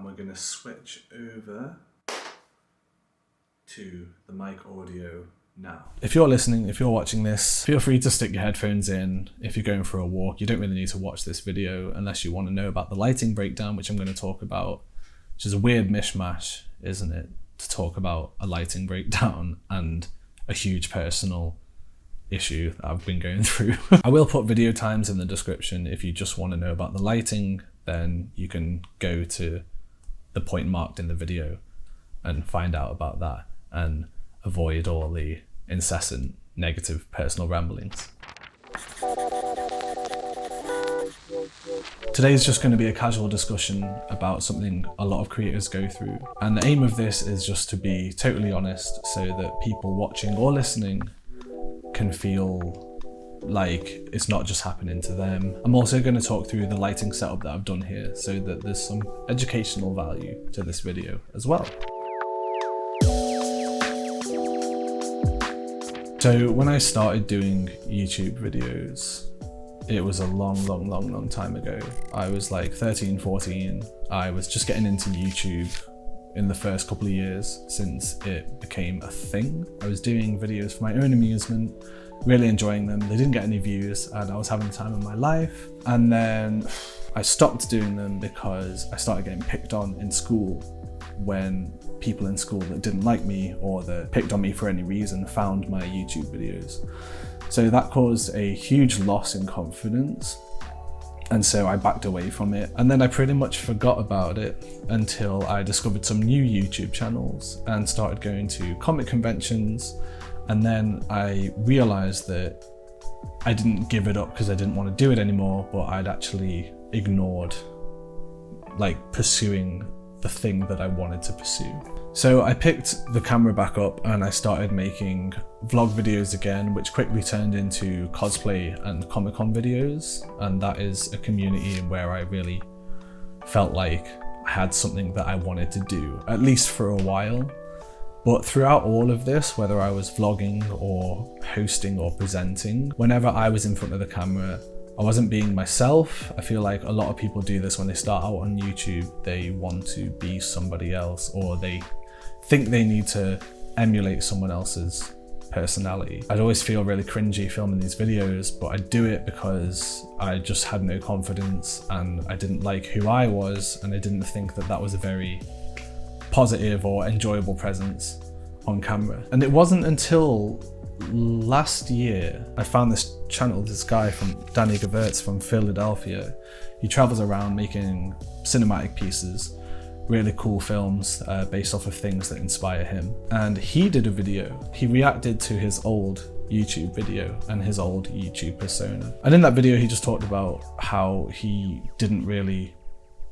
we're going to switch over to the mic audio now. If you're listening, if you're watching this, feel free to stick your headphones in. If you're going for a walk, you don't really need to watch this video unless you want to know about the lighting breakdown, which I'm going to talk about, which is a weird mishmash, isn't it? To talk about a lighting breakdown and a huge personal issue that I've been going through. I will put video times in the description. If you just want to know about the lighting, then you can go to the point marked in the video and find out about that and avoid all the incessant negative personal ramblings. Today's just going to be a casual discussion about something a lot of creators go through, and the aim of this is just to be totally honest so that people watching or listening can feel like it's not just happening to them. I'm also going to talk through the lighting setup that I've done here so that there's some educational value to this video as well. So when I started doing YouTube videos, it was a long time ago. I was like 13, 14. I was just getting into YouTube in the first couple of years since it became a thing. I was doing videos for my own amusement, really enjoying them. They didn't get any views and I was having the time of my life. And then I stopped doing them because I started getting picked on in school when people in school that didn't like me or that picked on me for any reason found my YouTube videos. So that caused a huge loss in confidence. And so I backed away from it. And then I pretty much forgot about it until I discovered some new YouTube channels and started going to comic conventions. And then I realized that I didn't give it up because I didn't want to do it anymore, but I'd actually ignored like pursuing the thing that I wanted to pursue. So I picked the camera back up and I started making vlog videos again, which quickly turned into cosplay and Comic-Con videos. And that is a community where I really felt like I had something that I wanted to do, at least for a while. But throughout all of this, whether I was vlogging or hosting or presenting, whenever I was in front of the camera, I wasn't being myself. I feel like a lot of people do this when they start out on YouTube. They want to be somebody else, or they think they need to emulate someone else's personality. I'd always feel really cringy filming these videos, but I do it because I just had no confidence and I didn't like who I was, and I didn't think that that was a very positive or enjoyable presence on camera. And it wasn't until last year I found this channel, this guy from Gevirtz from Philadelphia. He travels around making cinematic pieces, really cool films based off of things that inspire him. And he did a video. He reacted to his old YouTube video and his old YouTube persona. And in that video, he just talked about how he didn't really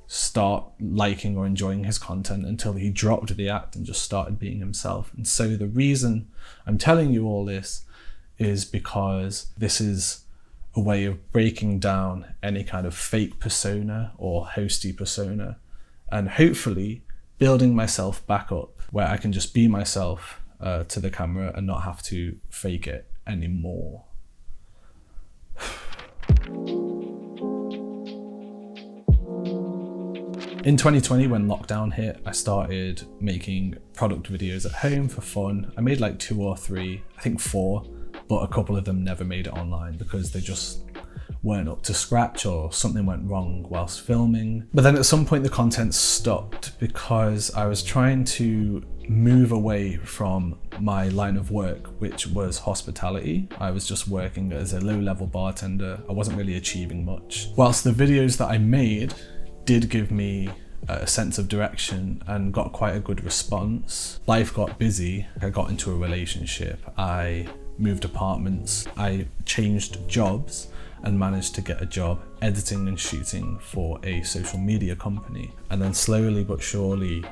start liking or enjoying his content until he dropped the act and just started being himself. And so the reason I'm telling you all this is because this is a way of breaking down any kind of fake persona or hosty persona, and hopefully building myself back up where I can just be myself to the camera and not have to fake it anymore. In 2020, when lockdown hit, I started making product videos at home for fun. I made like 2 or 3, I think 4, but a couple of them never made it online because they just weren't up to scratch or something went wrong whilst filming. But then at some point the content stopped because I was trying to move away from my line of work, which was hospitality. I was just working as a low-level bartender. I wasn't really achieving much. Whilst the videos that I made did give me a sense of direction and got quite a good response, life got busy. I got into a relationship, I moved apartments, I changed jobs and managed to get a job editing and shooting for a social media company. And then slowly but surely,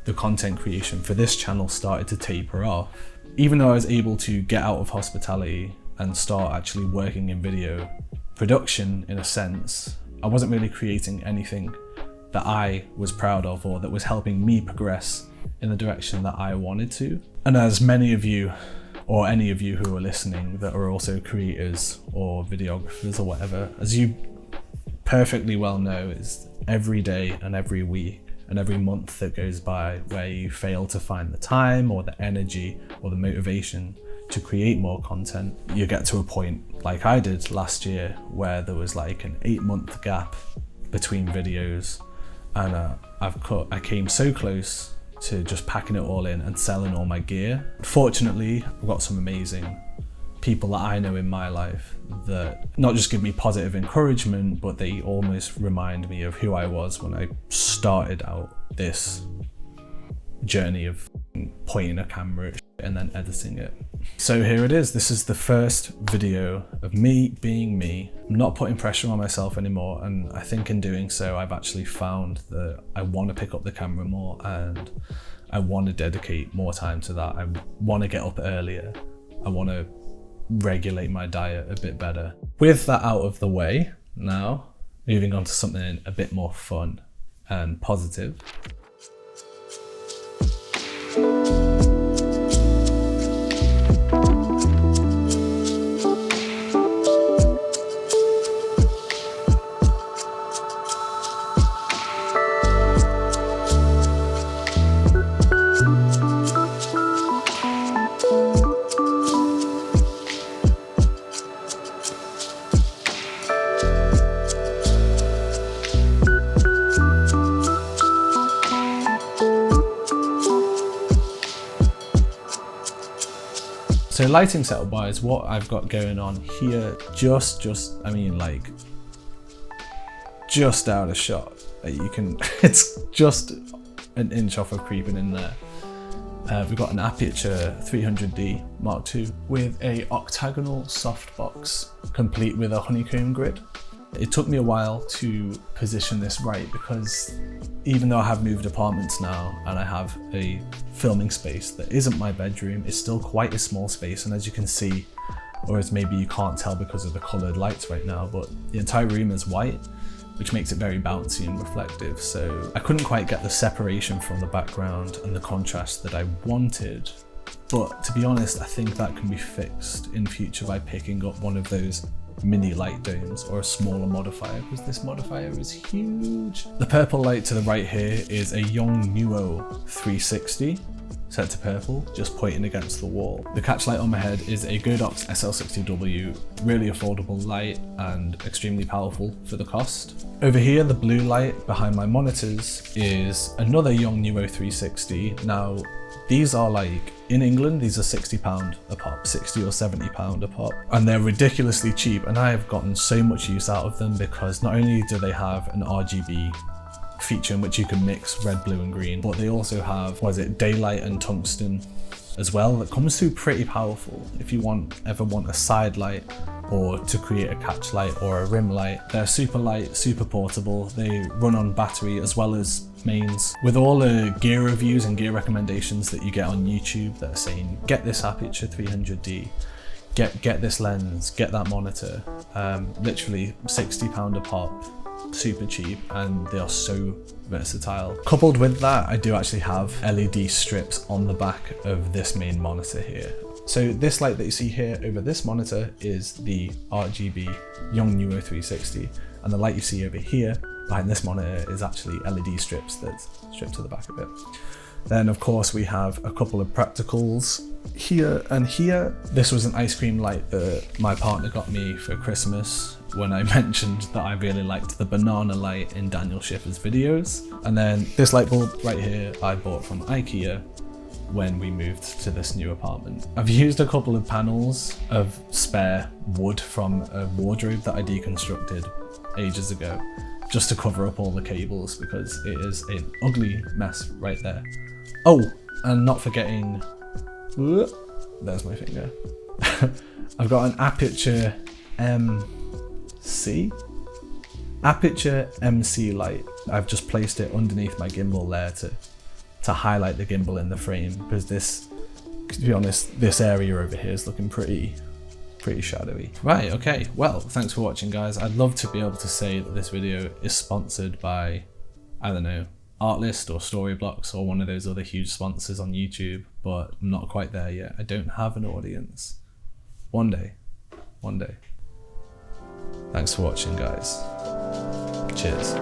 the content creation for this channel started to taper off. Even though I was able to get out of hospitality and start actually working in video production in a sense, I wasn't really creating anything that I was proud of or that was helping me progress in the direction that I wanted to. And as many of you, or any of you who are listening that are also creators or videographers or whatever, as you perfectly well know, is every day and every week and every month that goes by where you fail to find the time or the energy or the motivation to create more content, you get to a point like I did last year where there was like an 8-month gap between videos, and I came so close to just packing it all in and selling all my gear. Fortunately, I've got some amazing people that I know in my life that not just give me positive encouragement, but they almost remind me of who I was when I started out this journey of pointing a camera at and then editing it. So here it is. This is the first video of me being me. I'm not putting pressure on myself anymore, and I think in doing so I've actually found that I want to pick up the camera more and I want to dedicate more time to that. I want to get up earlier. I want to regulate my diet a bit better. With that out of the way, now moving on to something a bit more fun and positive. So lighting setup wise, what I've got going on here, just out of shot. You can, it's just an inch off of creeping in there. We've got an Aputure 300D Mark II with a Octagonal Softbox, complete with a Honeycomb grid. It took me a while to position this right because even though I have moved apartments now and I have a filming space that isn't my bedroom, it's still quite a small space, and as you can see, or as maybe you can't tell because of the coloured lights right now, but the entire room is white, which makes it very bouncy and reflective, so I couldn't quite get the separation from the background and the contrast that I wanted. But to be honest, I think that can be fixed in future by picking up one of those mini light domes or a smaller modifier, because this modifier is huge. The purple light to the right here is a Yongnuo 360 set to purple, just pointing against the wall. The catch light on my head is a Godox SL60W, really affordable light and extremely powerful for the cost. Over here, the blue light behind my monitors is another Yongnuo 360. Now, these are like, in England, these are £60 a pop, 60 or £70 a pop, and they're ridiculously cheap, and I have gotten so much use out of them because not only do they have an RGB feature in which you can mix red, blue and green, but they also have, daylight and tungsten as well, that comes through pretty powerful. If you ever want a side light or to create a catch light or a rim light, they're super light, super portable, they run on battery as well as mains. With all the gear reviews and gear recommendations that you get on YouTube that are saying, get this Aputure 300D, get this lens, get that monitor, literally £60 a pop, super cheap, and they are so versatile. Coupled with that, I do actually have LED strips on the back of this main monitor here. So this light that you see here over this monitor is the RGB Yongnuo 360, and the light you see over here behind this monitor is actually LED strips that's stripped to the back of it. Then of course we have a couple of practicals here and here. This was an ice cream light that my partner got me for Christmas when I mentioned that I really liked the banana light in Daniel Schiffer's videos. And then this light bulb right here I bought from IKEA when we moved to this new apartment. I've used a couple of panels of spare wood from a wardrobe that I deconstructed ages ago just to cover up all the cables because it is an ugly mess right there. Oh, and not forgetting, there's my finger. I've got an Aputure MC light. I've just placed it underneath my gimbal there to highlight the gimbal in the frame, because this, to be honest, this area over here is looking pretty shadowy. Right, okay, well, thanks for watching guys. I'd love to be able to say that this video is sponsored by, I don't know, Artlist or Storyblocks or one of those other huge sponsors on YouTube, but I'm not quite there yet. I don't have an audience. One day. Thanks for watching guys. Cheers.